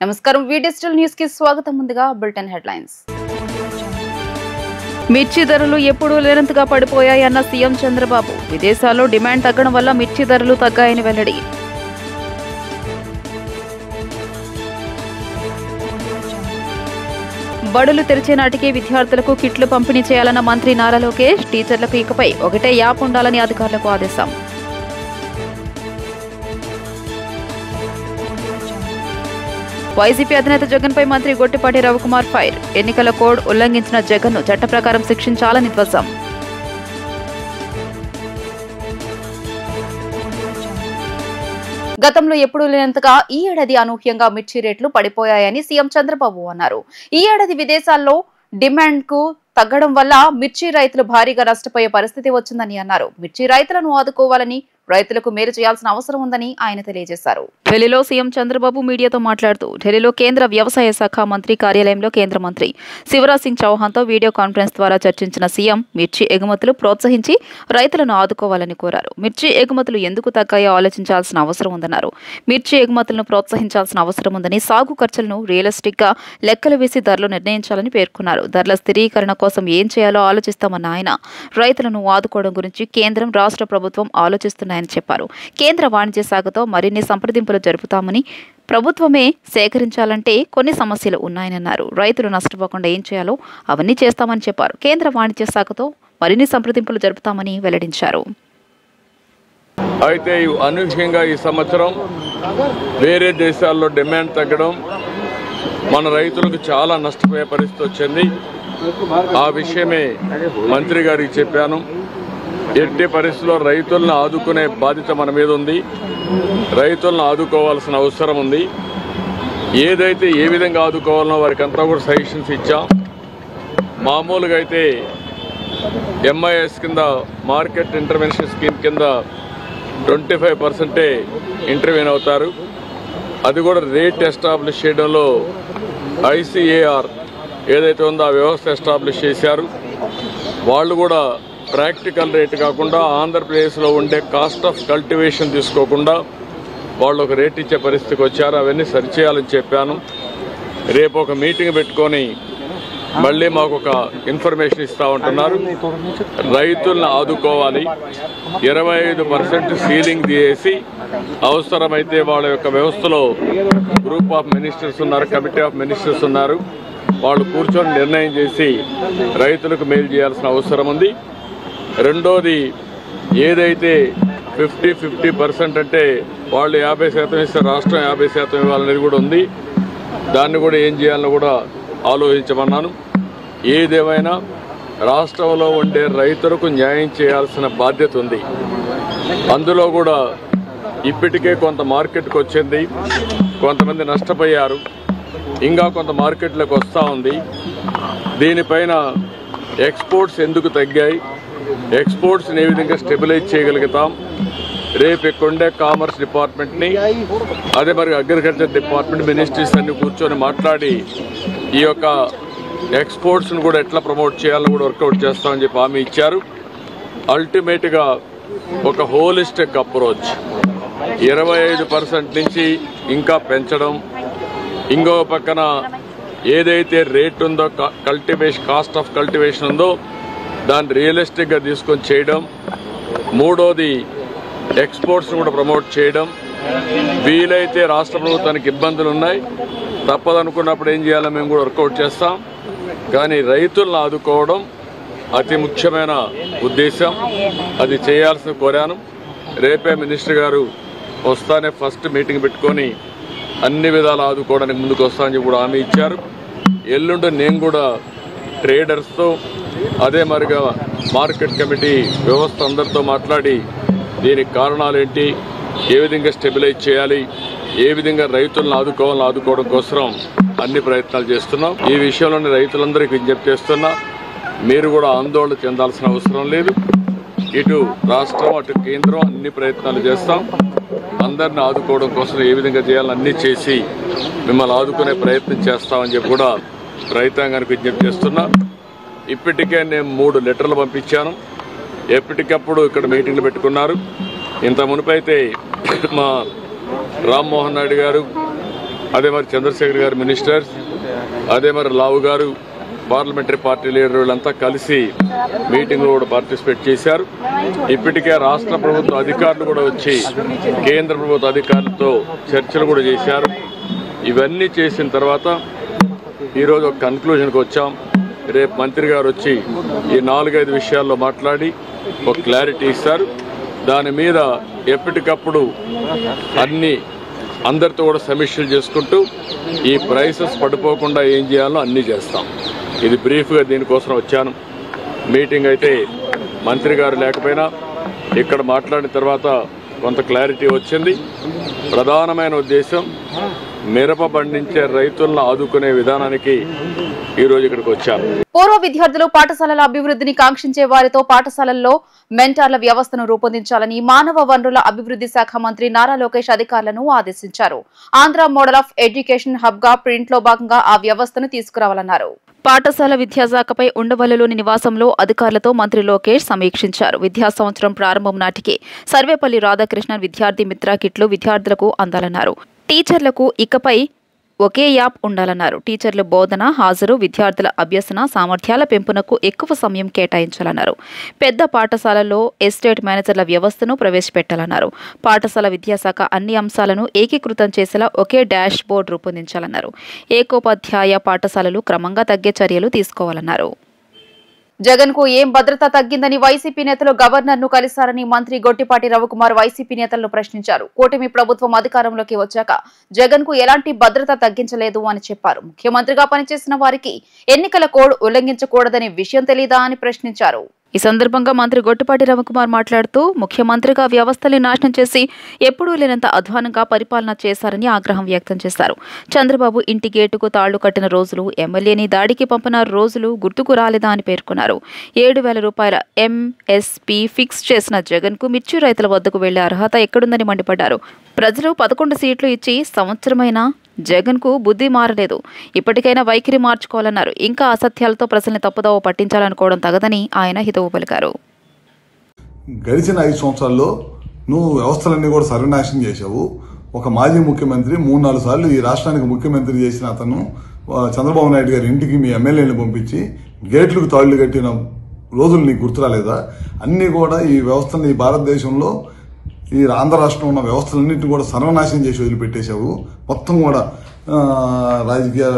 నమస్కారం వి digital news కి స్వాగతం ముందుగా బులెటిన్ హెడ్లైన్స్ మిర్చి ధరలు ఎప్పుడూ లేనంతగా పడిపోయాయన్న సీఎం చంద్రబాబు విదేశాల్లో డిమాండ్ తగ్గడం వల్ల మిర్చి ధరలు తగ్గాయని వెల్లడి బడులు తెరిచే నాటికి విద్యార్థులకు కిట్లు పంపిణీ చేయాలన్న మంత్రి నారా లోకేష్ టీచర్లకు ఇకపై ఒకటే యాప్ ఉండాలని అధికారులకు ఆదేశం వైసీపీ అధినేత జగన్పై మంత్రి గొట్టిపాటి రవికుమార్ ఫైర్ ఎన్నికల కోడ్ ఉల్లంఘించిన జగన్ను చట్ట ప్రకారం శిక్షించాలని ధ్వజం గతంలో ఎప్పుడూ లేనంతగా ఈ ఏడాది అనూహ్యంగా మిర్చి రేట్లు పడిపోయాయని సీఎం చంద్రబాబు అన్నారు. ఈ ఏడాది విదేశాల్లో డిమాండ్ కు తగ్గడం వల్ల మిర్చి రైతులు భారీగా నష్టపోయే పరిస్థితి వచ్చిందని అన్నారు. మిర్చి రైతులను ఆదుకోవాలని రైతులకు మేలు చేయాల్సిన అవసరం ఉందని ఆయన తెలియజేశారు. ఢిల్లీలో సీఎం చంద్రబాబు మీడియాతో మాట్లాడుతూ ఢిల్లీలో కేంద్ర వ్యవసాయ శాఖ మంత్రి కార్యాలయంలో కేంద్ర మంత్రి శివరాజ్ సింగ్ చౌహాన్తో వీడియో కాన్ఫరెన్స్ ద్వారా చర్చించిన సీఎం మిర్చి ఎగుమతులు ప్రోత్సహించి రైతులను ఆదుకోవాలని కోరారు. మిర్చి ఎగుమతులు ఎందుకు తగ్గాయో ఆలోచించాల్సిన అవసరం ఉందన్నారు. మిర్చి ఎగుమతులను ప్రోత్సహించాల్సిన అవసరం ఉందని సాగు ఖర్చులను రియలిస్టిక్ గా లెక్కలు వేసి ధరలు నిర్ణయించాలని పేర్కొన్నారు. ధరల స్థిరీకరణ కోసం ఏం చేయాలో ఆలోచిస్తామన్న ఆయన రైతులను ఆదుకోవడం గురించి కేంద్రం రాష్ట్ర ప్రభుత్వం ఆలోచిస్తున్నాయని చెప్పారు. కేంద్ర వాణిజ్య శాఖతో మరిన్ని సంప్రదింపులు జరుపుతామని ప్రభుత్వమే సేకరించాలంటే కొన్ని సమస్యలు ఉన్నాయన్నారు. రైతులు నష్టపోకుండా ఏం చేయాలో అవన్నీ చేస్తామని చెప్పారు. కేంద్ర వాణిజ్య శాఖతో మరిన్ని సంప్రదింపులు జరుపుతామని వెల్లడించారు. అయితే అనూహ్యంగా ఈ సంవత్సరం వేరే దేశాల్లో డిమాండ్ తగ్గడం మన రైతులకు చాలా నష్టపోయే పరిస్థితి వచ్చింది. ఆ విషయమే మంత్రి గారికి చెప్పాను. ఎట్టి పరిస్థితుల్లో రైతులను ఆదుకునే బాధ్యత మన మీద ఉంది. రైతులను ఆదుకోవాల్సిన అవసరం ఉంది. ఏదైతే ఏ విధంగా ఆదుకోవాలనో వారికి అంతా కూడా సజెషన్స్ ఇచ్చాం. మామూలుగా అయితే ఎంఐఎస్ కింద మార్కెట్ ఇంటర్వెన్షన్ స్కీమ్ కింద 25% ఇంటర్వ్యూన్ అవుతారు. అది కూడా రేట్ ఎస్టాబ్లిష్ చేయడంలో ఐసిఏఆర్ ఏదైతే ఉందో ఆ వ్యవస్థ ఎస్టాబ్లిష్ చేశారు. వాళ్ళు కూడా ప్రాక్టికల్ రేట్ కాకుండా ఆంధ్రప్రదేశ్లో ఉండే కాస్ట్ ఆఫ్ కల్టివేషన్ తీసుకోకుండా వాళ్ళు ఒక రేట్ ఇచ్చే పరిస్థితికి వచ్చారు. అవన్నీ సరిచేయాలని చెప్పాను. రేపు ఒక మీటింగ్ పెట్టుకొని మళ్ళీ మాకు ఒక ఇన్ఫర్మేషన్ ఇస్తూ ఉంటున్నారు. రైతులను ఆదుకోవాలి. 25% సీలింగ్ తీసి అవసరమైతే వాళ్ళ యొక్క వ్యవస్థలో గ్రూప్ ఆఫ్ మినిస్టర్స్ ఉన్నారు, కమిటీ ఆఫ్ మినిస్టర్స్ ఉన్నారు. వాళ్ళు కూర్చొని నిర్ణయం చేసి రైతులకు మేలు చేయాల్సిన అవసరం ఉంది. రెండోది ఏదైతే 50% అంటే వాళ్ళు 50% ఇస్తే రాష్ట్రం 50% ఇవ్వాలనేది కూడా ఉంది. దాన్ని కూడా ఏం చేయాలని కూడా ఆలోచించమన్నాను. ఏదేమైనా రాష్ట్రంలో ఉండే రైతులకు న్యాయం చేయాల్సిన బాధ్యత ఉంది. అందులో కూడా ఇప్పటికే కొంత మార్కెట్కి వచ్చింది, కొంతమంది నష్టపోయారు, ఇంకా కొంత మార్కెట్లోకి వస్తూ ఉంది. దీనిపైన ఎక్స్పోర్ట్స్ ఎందుకు తగ్గాయి, ఎక్స్పోర్ట్స్ని ఏ విధంగా స్టెబిలైజ్ చేయగలుగుతాం. రేపు ఇక్కడుండే కామర్స్ డిపార్ట్మెంట్ని అదే మరి అగ్రికల్చర్ డిపార్ట్మెంట్ మినిస్ట్రీస్ అన్ని కూర్చొని మాట్లాడి ఈ యొక్క ఎక్స్పోర్ట్స్ని కూడా ఎట్లా ప్రమోట్ చేయాలని కూడా వర్కౌట్ చేస్తామని చెప్పి హామీ ఇచ్చారు. అల్టిమేట్గా ఒక హోలిస్టిక్ అప్రోచ్ 25% నుంచి ఇంకా పెంచడం, ఇంకో పక్కన ఏదైతే రేట్ ఉందో కాస్ట్ ఆఫ్ కల్టివేషన్ ఉందో దాన్ని రియలిస్టిక్గా తీసుకొని చేయడం. మూడోది ఎక్స్పోర్ట్స్ని కూడా ప్రమోట్ చేయడం. వీలైతే రాష్ట్ర ప్రభుత్వానికి ఇబ్బందులు ఉన్నాయి, తప్పదనుకున్నప్పుడు ఏం చేయాలో మేము కూడా వర్కౌట్ చేస్తాం. కానీ రైతులను ఆదుకోవడం అతి ముఖ్యమైన ఉద్దేశం. అది చేయాల్సిన కోరాను. రేపే మినిస్టర్ గారు వస్తానే ఫస్ట్ మీటింగ్ పెట్టుకొని అన్ని విధాలు ఆదుకోవడానికి ముందుకు వస్తామని చెప్పి కూడా హామీ ఇచ్చారు. ఎల్లుండి నేను కూడా ట్రేడర్స్తో అదే మరిగా మార్కెట్ కమిటీ వ్యవస్థ అందరితో మాట్లాడి దీనికి కారణాలు ఏంటి, ఏ విధంగా స్టెబిలైజ్ చేయాలి, ఏ విధంగా రైతులను ఆదుకోవడం కోసం అన్ని ప్రయత్నాలు చేస్తున్నాం. ఈ విషయంలోని రైతులందరికీ విజ్ఞప్తి చేస్తున్నా, మీరు కూడా ఆందోళన చెందాల్సిన అవసరం లేదు. ఇటు రాష్ట్రం అటు కేంద్రం అన్ని ప్రయత్నాలు చేస్తాం. అందరిని ఆదుకోవడం కోసం ఏ విధంగా చేయాలని అన్నీ చేసి మిమ్మల్ని ఆదుకునే ప్రయత్నం చేస్తామని చెప్పి కూడా రైతాంగానికి విజ్ఞప్తి చేస్తున్నా. ఇప్పటికే నేను 3 లెటర్లు పంపించాను. ఎప్పటికప్పుడు ఇక్కడ మీటింగ్లు పెట్టుకున్నారు. ఇంత మునుపైతే మా రామ్మోహన్ నాయుడు గారు అదే మరి చంద్రశేఖర్ గారు మినిస్టర్స్, అదే మరి లావు గారు పార్లమెంటరీ పార్టీ లీడర్ వీళ్ళంతా కలిసి మీటింగ్లో కూడా పార్టిసిపేట్ చేశారు. ఇప్పటికే రాష్ట్ర ప్రభుత్వ అధికారులు కూడా వచ్చి కేంద్ర ప్రభుత్వ అధికారులతో చర్చలు కూడా చేశారు. ఇవన్నీ చేసిన తర్వాత ఈరోజు ఒక కన్క్లూజన్కి వచ్చాం. రేపు మంత్రి గారు వచ్చి ఈ 4-5 విషయాల్లో మాట్లాడి ఒక క్లారిటీ ఇస్తారు. దాని మీద ఎప్పటికప్పుడు అందరితో కూడా సమీక్షలు చేసుకుంటూ ఈ ప్రైసెస్ పడిపోకుండా ఏం చేయాలో అన్నీ చేస్తాం. ఇది బ్రీఫ్గా దీనికోసం వచ్చాను. మీటింగ్ అయితే మంత్రి గారు లేకపోయినా ఇక్కడ మాట్లాడిన తర్వాత కొంత క్లారిటీ వచ్చింది. ప్రధానమైన ఉద్దేశం మిరప పండించే రైతులను ఆదుకునే విధానానికి ఈరోజు ఇక్కడికి వచ్చాను. పూర్వ విద్యార్థులు పాఠశాలల అభివృద్ధిని కాంక్షించే వారితో పాఠశాలల్లో మెంటార్ల వ్యవస్థను రూపొందించాలని మానవ వనరుల అభివృద్ధి శాఖ మంత్రి నారా లోకేష్ అధికారులను ఆదేశించారు. Andhra model of education hub గా ప్రింట్ లో భాగంగా ఆ వ్యవస్థను తీసుకురావాలన్నారు. పాఠశాల విద్యాశాఖపై ఉండవల్లిలోని నివాసంలో అధికారులతో మంత్రి లోకేష్ సమీక్షించారు. విద్యా సంవత్సరం ప్రారంభం నాటికి సర్వేపల్లి రాధాకృష్ణన్ విద్యార్థి మిత్ర కిట్లు విద్యార్థులకు అందాలన్నారు. టీచర్లకు ఇకపై ఒకే యాప్ ఉండాలన్నారు. టీచర్ల బోధన, హాజరు, విద్యార్థుల అభ్యసన సామర్థ్యాల పెంపునకు ఎక్కువ సమయం కేటాయించాలన్నారు. పెద్ద పాఠశాలల్లో ఎస్టేట్ మేనేజర్ల వ్యవస్థను ప్రవేశపెట్టాలన్నారు. పాఠశాల విద్యాశాఖ అన్ని అంశాలను ఏకీకృతం చేసేలా ఒకే డాష్ బోర్డు రూపొందించాలన్నారు. ఏకోపాధ్యాయ పాఠశాలలు క్రమంగా తగ్గే చర్యలు తీసుకోవాలన్నారు. జగన్ కు ఏం భద్రత తగ్గిందని వైసీపీ నేతలు గవర్నర్ ను కలిశారని మంత్రి గొట్టిపాటి రవికుమార్ వైసీపీ నేతలను ప్రశ్నించారు. కూటమి ప్రభుత్వం అధికారంలోకి వచ్చాక జగన్ కు ఎలాంటి భద్రత తగ్గించలేదు అని చెప్పారు. ముఖ్యమంత్రిగా పనిచేసిన వారికి ఎన్నికల కోడ్ ఉల్లంఘించకూడదనే విషయం తెలీదా అని ప్రశ్నించారు. ఈ సందర్భంగా మంత్రి గొట్టిపాటి రవికుమార్ మాట్లాడుతూ ముఖ్యమంత్రిగా వ్యవస్థల్ని నాశనం చేసి ఎప్పుడూ లేనంత అధ్వానంగా పరిపాలన చేశారని ఆగ్రహం వ్యక్తం చేశారు. చంద్రబాబు ఇంటి గేటుకు తాళ్లు కట్టిన రోజులు, ఎమ్మెల్యేని దాడికి పంపిన రోజులు గుర్తుకు రాలేదా అని పేర్కొన్నారు. 7,000 రూపాయల ఎంఎస్పీ ఫిక్స్ చేసిన జగన్ కు మిర్చి రైతుల వద్దకు వెళ్లే అర్హత ఎక్కడుందని మండిపడ్డారు. ప్రజలు 11 సీట్లు ఇచ్చి సంవత్సరమైన జగన్ కు బుద్ధి మారలేదు. ఇప్పటికైనా వైఖరి మార్చుకోవాలన్నారు. ఇంకా అసత్యాలతో ప్రజల్ని తప్పుదోవ పట్టించాలనుకోవడం తగదని ఆయన హితవు పలికారు. గడిచిన 5 సంవత్సరాల్లో నువ్వు వ్యవస్థలన్నీ కూడా సర్వనాశనం చేశావు. ఒక మాజీ ముఖ్యమంత్రి 3-4 సార్లు ఈ రాష్ట్రానికి ముఖ్యమంత్రి చేసిన అతను చంద్రబాబు నాయుడు గారి ఇంటికి మీ ఎమ్మెల్యేని పంపించి గేట్లకు తాళ్లు కట్టిన రోజులు నీకు గుర్తురాలేదా? అన్ని కూడా ఈ వ్యవస్థని భారతదేశంలో ఈ ఆంధ్ర రాష్ట్రంలో ఉన్న వ్యవస్థలన్నింటినీ కూడా సర్వనాశనం చేసి వదిలిపెట్టేశావు. మొత్తం కూడా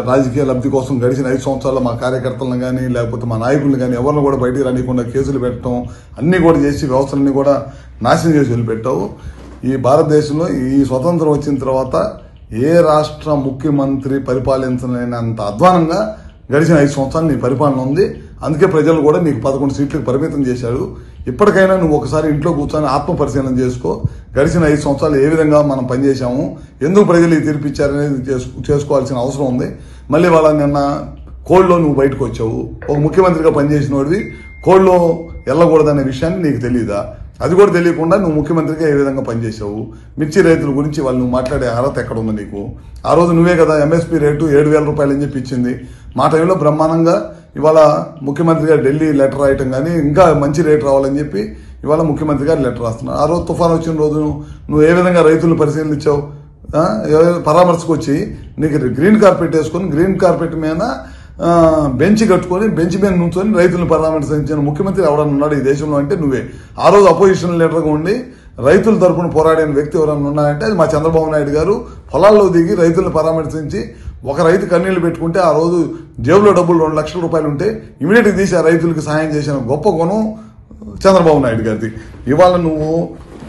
రాజకీయ లబ్ధి కోసం గడిచిన 5 సంవత్సరాల్లో మా కార్యకర్తలను కానీ లేకపోతే మా నాయకులను కానీ ఎవరిని కూడా బయటికి రానికుండా కేసులు పెట్టడం అన్ని కూడా చేసి వ్యవస్థలన్నీ కూడా నాశనం చేసి వదిలిపెట్టావు. ఈ భారతదేశంలో ఈ స్వతంత్రం వచ్చిన తర్వాత ఏ రాష్ట్ర ముఖ్యమంత్రి పరిపాలించలేనంత అధ్వానంగా గడిచిన 5 సంవత్సరాలు నీ పరిపాలన ఉంది. అందుకే ప్రజలు కూడా నీకు 11 సీట్లకు పరిమితం చేశారు. ఇప్పటికైనా నువ్వు ఒకసారి ఇంట్లో కూర్చొని ఆత్మ పరిశీలన చేసుకో. గడిచిన 5 సంవత్సరాలు ఏ విధంగా మనం పనిచేశాము, ఎందుకు ప్రజలు ఈ తీర్పిచ్చారనేది చేసుకోవాల్సిన అవసరం ఉంది. మళ్ళీ వాళ్ళ నిన్న కోడ్లో నువ్వు బయటకు వచ్చావు. ఒక ముఖ్యమంత్రిగా పనిచేసిన వాడివి కోడ్లో వెళ్ళకూడదనే విషయాన్ని నీకు తెలియదా? అది కూడా తెలియకుండా నువ్వు ముఖ్యమంత్రిగా ఏ విధంగా పనిచేశావు? మిర్చి రైతుల గురించి వాళ్ళు నువ్వు మాట్లాడే అర్హత ఎక్కడ ఉంది నీకు? ఆ రోజు నువ్వే కదా ఎంఎస్పీ రేటు 7,000 రూపాయలు అని చెప్పి ఇచ్చింది. మా టైంలో బ్రహ్మాండంగా ఇవాళ ముఖ్యమంత్రిగా ఢిల్లీ లెటర్ రాయటం కానీ ఇంకా మంచి రేటు రావాలని చెప్పి ఇవాళ ముఖ్యమంత్రి గారు లెటర్ రాస్తున్నారు. ఆ రోజు తుఫాను వచ్చిన రోజు నువ్వు ఏ విధంగా రైతులను పరిశీలించావు? పరామర్శకు వచ్చి నీకు గ్రీన్ కార్పెట్ వేసుకొని గ్రీన్ కార్పెట్ మీద బెంచ్ కట్టుకొని బెంచ్ మీద నుంచొని రైతులను పరామర్శించిన ముఖ్యమంత్రి ఎవరన్నా ఉన్నాడు ఈ దేశంలో అంటే నువ్వే. ఆ రోజు అపోజిషన్ లీడర్గా ఉండి రైతుల తరఫున పోరాడిన వ్యక్తి ఎవరన్నా ఉన్నారంటే అది మా చంద్రబాబు నాయుడు గారు. పొలాల్లో దిగి రైతులను పరామర్శించి ఒక రైతు కన్నీళ్లు పెట్టుకుంటే ఆ రోజు జేబులో డబ్బులు 2 లక్షల రూపాయలు ఉంటే ఇమీడియట్గా తీసి ఆ రైతులకు సహాయం చేసిన గొప్ప గుణం చంద్రబాబు నాయుడు గారిది. ఇవాళ నువ్వు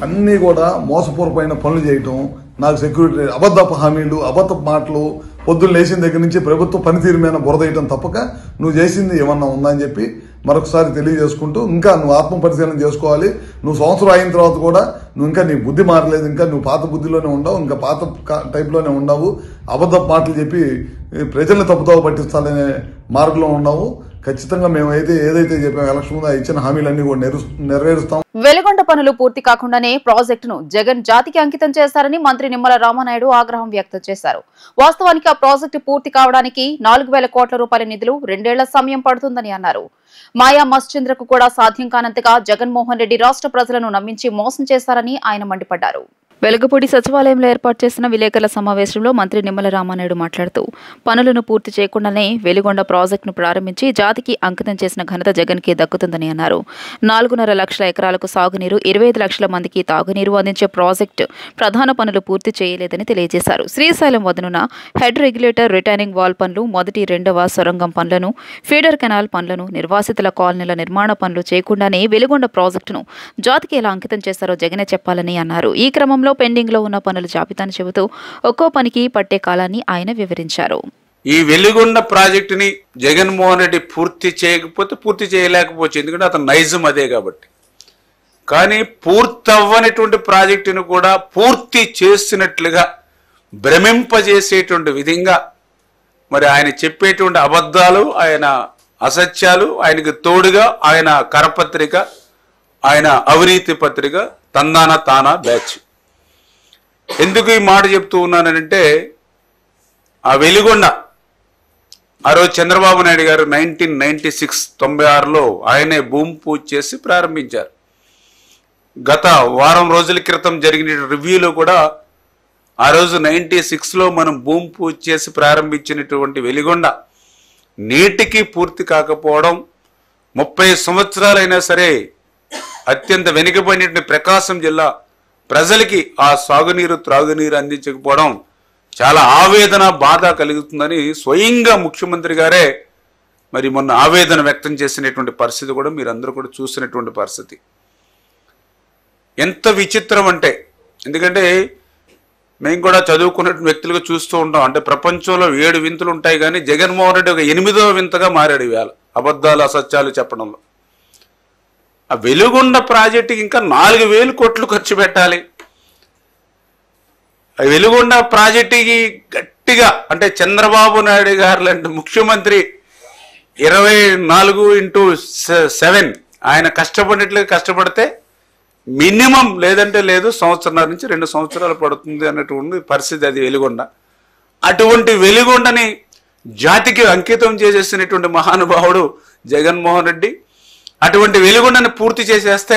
అన్నీ కూడా మోసపూర్వమైన పనులు చేయటం, నాకు సెక్యూరిటీ అబద్ధపు హామీలు, అబద్ధపు మాటలు, పొద్దున్న లేచిన దగ్గర నుంచి ప్రభుత్వ పనితీరు మీద బురదేయటం తప్పక నువ్వు చేసింది ఏమన్నా ఉందని చెప్పి మరొకసారి తెలియజేసుకుంటూ ఇంకా నువ్వు ఆత్మ పరిశీలన చేసుకోవాలి. నువ్వు సంవత్సరం అయిన తర్వాత కూడా నువ్వు ఇంకా నీ బుద్ధి మారలేదు. ఇంకా నువ్వు పాత బుద్ధిలోనే ఉండవు, ఇంకా పాత టైప్లోనే ఉండవు. అబద్ధపు మాటలు చెప్పి ప్రజల్ని తప్పుదోవ పట్టించాలనే మార్గంలో ఉన్నావు. ఖచ్చితంగా మేము ఏదైతే చెప్పాము ఎలక్షన్ ముందు ఇచ్చిన హామీలన్నీ కూడా నెరవేరుస్తాం. వెలుగొండ పనులు పూర్తి కాకుండానే ప్రాజెక్టును జగన్ జాతికి అంకితం చేశారని మంత్రి నిమ్మల రామానాయుడు ఆగ్రహం వ్యక్తం చేశారు. వాస్తవానికి ఆ ప్రాజెక్టు పూర్తి కావడానికి 4,000 కోట్ల రూపాయల నిధులు 2 ఏళ్ల సమయం పడుతుందని అన్నారు. మాయా మశ్చంద్రకు కూడా సాధ్యం కానంతగా జగన్మోహన్ రెడ్డి రాష్ట్ర ప్రజలను నమ్మించి మోసం చేశారని ఆయన మండిపడ్డారు. వెలగపూడి సచివాలయంలో ఏర్పాటు చేసిన విలేకరుల సమావేశంలో మంత్రి నిమ్మల రామానాయుడు మాట్లాడుతూ పనులను పూర్తి చేయకుండానే వెలిగొండ ప్రాజెక్టును ప్రారంభించి జాతికి అంకితం చేసిన ఘనత జగన్కి దక్కుతుందని అన్నారు. 4.5 లక్షల ఎకరాలకు సాగునీరు, 25 లక్షల మందికి తాగునీరు అందించే ప్రాజెక్టు ప్రధాన పనులు పూర్తి చేయలేదని తెలియజేశారు. శ్రీశైలం వద్దనున్న హెడ్ రెగ్యులేటర్, రిటైనింగ్ వాల్ పనులు, మొదటి, రెండవ సొరంగం పనులను, ఫీడర్ కెనాల్ పనులను, నిర్వాసితుల కాలనీల నిర్మాణ పనులు చేయకుండానే వెలిగొండ ప్రాజెక్టును జాతికి ఎలా అంకితం చేశారో జగనే చెప్పాలని అన్నారు. ఈ క్రమంలో పెండింగ్ లో ఉన్న పనుల జాబితాను చెబుతూ ఒక్కో పనికి పట్టే కాలాన్ని ఆయన వివరించారు. ఈ వెలిగొండ ప్రాజెక్టుని జగన్మోహన్ రెడ్డి పూర్తి చేయకపోతే పూర్తి చేయలేకపోవచ్చు, ఎందుకంటే అతను నైజం అదే కాబట్టి. కానీ పూర్తవ్వనటువంటి ప్రాజెక్టును కూడా పూర్తి చేసినట్లుగా భ్రమింపజేసేటువంటి విధంగా మరి ఆయన చెప్పేటువంటి అబద్ధాలు, ఆయన అసత్యాలు, ఆయనకు తోడుగా ఆయన కరపత్రిక, ఆయన అవినీతి పత్రిక తందాన తానా బ్యాచ్. ఎందుకు ఈ మాట చెప్తూ ఉన్నానంటే, ఆ వెలిగొండ ఆ రోజు చంద్రబాబు నాయుడు గారు 1996 ఆయనే భూమి పూజ చేసి ప్రారంభించారు. గత వారం రోజుల క్రితం జరిగిన రివ్యూలో కూడా ఆ రోజు 96లో మనం భూమి పూజ చేసి ప్రారంభించినటువంటి వెలిగొండ నేటికి పూర్తి కాకపోవడం, 30 సంవత్సరాలైనా సరే అత్యంత వెనుకబడినటువంటి ప్రకాశం జిల్లా ప్రజలకి ఆ సాగునీరు, త్రాగునీరు అందించకపోవడం చాలా ఆవేదన, బాధ కలుగుతుందని స్వయంగా ముఖ్యమంత్రి గారే మరి మొన్న ఆవేదన వ్యక్తం చేసినటువంటి పరిస్థితి కూడా మీరందరూ కూడా చూసినటువంటి పరిస్థితి. ఎంత విచిత్రం అంటే, ఎందుకంటే మేము కూడా చదువుకున్న వ్యక్తులుగా చూస్తూ ఉంటాం. అంటే ప్రపంచంలో 7 వింతలు ఉంటాయి, కానీ జగన్మోహన్ రెడ్డి ఒక 8వ వింతగా మారాడు ఇవాళ అబద్ధాలు, అసత్యాలు చెప్పడంలో. ఆ వెలుగొండ ప్రాజెక్టుకి ఇంకా 4,000 కోట్లు ఖర్చు పెట్టాలి. ఆ వెలుగొండ ప్రాజెక్టుకి గట్టిగా అంటే చంద్రబాబు నాయుడు గారు లాంటి ముఖ్యమంత్రి 24x7 ఆయన కష్టపడినట్లుగా కష్టపడితే మినిమం లేదంటే లేదు 1.5 నుంచి 2 సంవత్సరాలు పడుతుంది అన్నటువంటి పరిస్థితి అది వెలుగొండ. అటువంటి వెలుగొండని జాతికి అంకితం చేసేసినటువంటి మహానుభావుడు జగన్మోహన్ రెడ్డి. అటువంటి వెలుగొండని పూర్తి చేసేస్తే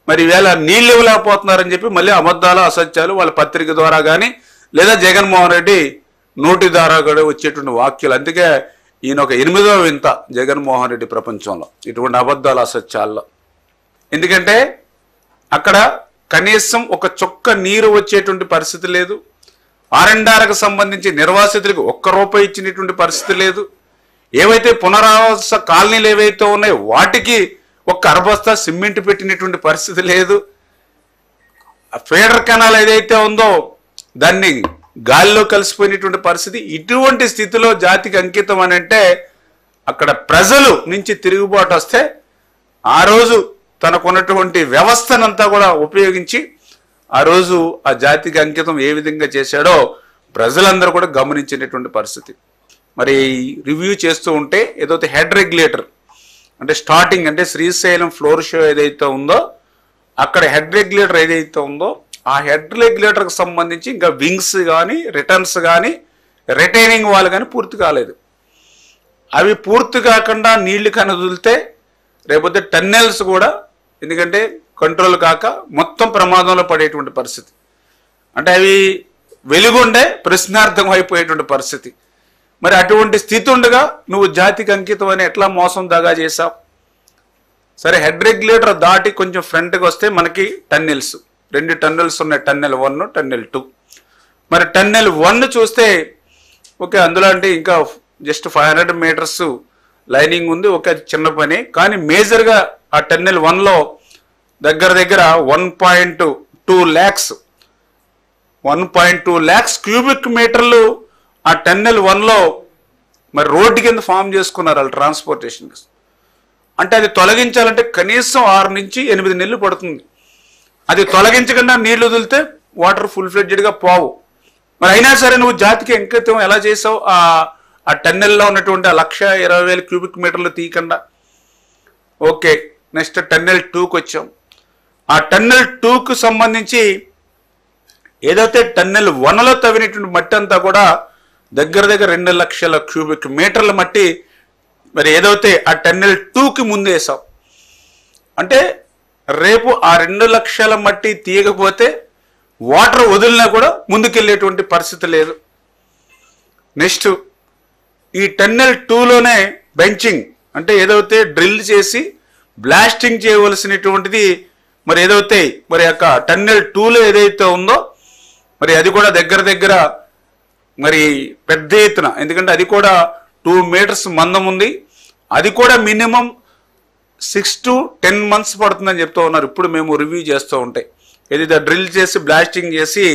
మరి వేళ నీళ్ళు ఇవ్వలేకపోతున్నారని చెప్పి మళ్ళీ అబద్ధాలు, అసత్యాలు వాళ్ళ పత్రిక ద్వారా కానీ లేదా జగన్మోహన్ రెడ్డి నోటి ద్వారా కూడా వచ్చేటువంటి వాక్యాలు. అందుకే ఈయన ఒక 8వ వింత జగన్మోహన్ రెడ్డి ప్రపంచంలో ఇటువంటి అబద్ధాలు, అసత్యాల్లో. ఎందుకంటే అక్కడ కనీసం ఒక చుక్క నీరు వచ్చేటువంటి పరిస్థితి లేదు. ఆర్ఎండ్ఆర్కి సంబంధించి నిర్వాసితులకు ₹1 ఇచ్చినటువంటి పరిస్థితి లేదు. ఏవైతే పునరావాస కాలనీలు ఏవైతే ఉన్నాయో వాటికి 1 అరబస్తా సిమెంట్ పెట్టినటువంటి పరిస్థితి లేదు. ఫీడర్ కెనాల్ ఏదైతే ఉందో దాన్ని గాలిలో కలిసిపోయినటువంటి పరిస్థితి. ఇటువంటి స్థితిలో జాతికి అంకితం అని అంటే అక్కడ ప్రజలు నుంచి తిరుగుబాటు వస్తే ఆ రోజు తనకున్నటువంటి వ్యవస్థనంతా కూడా ఉపయోగించి ఆ రోజు ఆ జాతికి అంకితం ఏ విధంగా చేశాడో ప్రజలందరూ కూడా గమనించినటువంటి పరిస్థితి. మరి రివ్యూ చేస్తూ ఉంటే ఏదైతే హెడ్ రెగ్యులేటర్ అంటే స్టార్టింగ్ అంటే శ్రీశైలం ఫ్లోర్ షో ఏదైతే ఉందో అక్కడ హెడ్ రెగ్యులేటర్ ఏదైతే ఉందో ఆ హెడ్ రెగ్యులేటర్కి సంబంధించి ఇంకా వింగ్స్ కానీ, రిటర్న్స్ కానీ, రిటైనింగ్ వాల్ కానీ పూర్తి కాలేదు. అవి పూర్తి కాకుండా నీళ్లు కానీ వదిలితే రేపొద్దు టన్నెల్స్ కూడా ఎందుకంటే కంట్రోల్ కాక మొత్తం ప్రమాదంలో పడేటువంటి పరిస్థితి. అంటే అవి వెలుగుండే ప్రశ్నార్థం అయిపోయేటువంటి పరిస్థితి. మరి అటువంటి స్థితి ఉండగా నువ్వు జాతికి అంకితం అని ఎట్లా మోసం దాగా చేశావు? సరే, హెడ్ రెగ్యులేటర్ దాటి కొంచెం ఫ్రంట్కి వస్తే మనకి టన్నెల్స్ 2 టన్నెల్స్ ఉన్నాయి, టన్నెల్ 1, టన్నెల్ 2. మరి టన్నెల్ 1 చూస్తే ఓకే, అందులో అంటే ఇంకా జస్ట్ 500 మీటర్స్ లైనింగ్ ఉంది, ఒక చిన్న పని. కానీ మేజర్గా ఆ టన్నెల్ 1లో దగ్గర 1.2 lakhs క్యూబిక్ మీటర్లు ఆ టన్నెల్ 1లో మరి రోడ్డు కింద ఫామ్ చేసుకున్నారు వాళ్ళు ట్రాన్స్పోర్టేషన్. అంటే అది తొలగించాలంటే కనీసం 6 నుంచి 8 నెలలు పడుతుంది. అది తొలగించకుండా నీళ్లు వదిలితే వాటర్ ఫుల్ ఫ్లెడ్జెడ్గా పోవు. మరి అయినా సరే నువ్వు జాతికి అంకితం ఎలా చేసావు? ఆ టన్నెల్లో ఉన్నటువంటి 1,20,000 క్యూబిక్ మీటర్లు తీయకుండా. ఓకే, నెక్స్ట్ టన్నెల్ 2కి వచ్చాం. ఆ టన్నెల్ 2కు సంబంధించి ఏదైతే టన్నెల్ 1లో తవ్వినటువంటి మట్టి అంతా కూడా దగ్గర 2 లక్షల క్యూబిక్ మీటర్ల మట్టి మరి ఏదైతే ఆ టన్నెల్ 2కి ముందేసాం. అంటే రేపు ఆ 2 లక్షల మట్టి తీయకపోతే వాటర్ వదిలినా కూడా ముందుకెళ్ళేటువంటి పరిస్థితి లేదు. నెక్స్ట్ ఈ టన్నెల్ 2లోనే బెంచింగ్ అంటే ఏదైతే డ్రిల్ చేసి బ్లాస్టింగ్ చేయవలసినటువంటిది మరి ఏదైతే మరి యొక్క టన్నెల్ 2లో ఏదైతే ఉందో మరి అది కూడా దగ్గర మరి పెద్ద ఎత్తున, ఎందుకంటే అది కూడా 2 మీటర్స్ మందం ఉంది. అది కూడా మినిమం 6 to 10 months పడుతుందని చెప్తూ ఉన్నారు. ఇప్పుడు మేము రివ్యూ చేస్తూ ఉంటాయి ఏదైతే డ్రిల్ చేసి బ్లాస్టింగ్ చేసి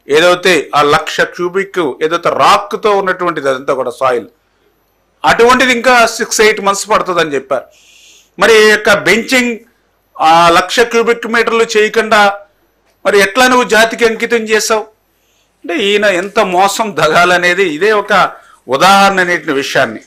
ఏదైతే ఆ 1,00,000 cubic ఏదైతే రాక్తో ఉన్నటువంటిది అదంతా కూడా సాయిల్ అటువంటిది ఇంకా 6-8 months పడుతుందని చెప్పారు. మరి ఈ యొక్క బెంచింగ్ 1,00,000 cubic మీటర్లు చేయకుండా మరి ఎట్లా నువ్వు జాతికి అంకితం చేసావు అంటే ఈయన ఎంత మోసం దగాలనేది ఇదే ఒక ఉదాహరణ అనేటువంటి విషయాన్ని.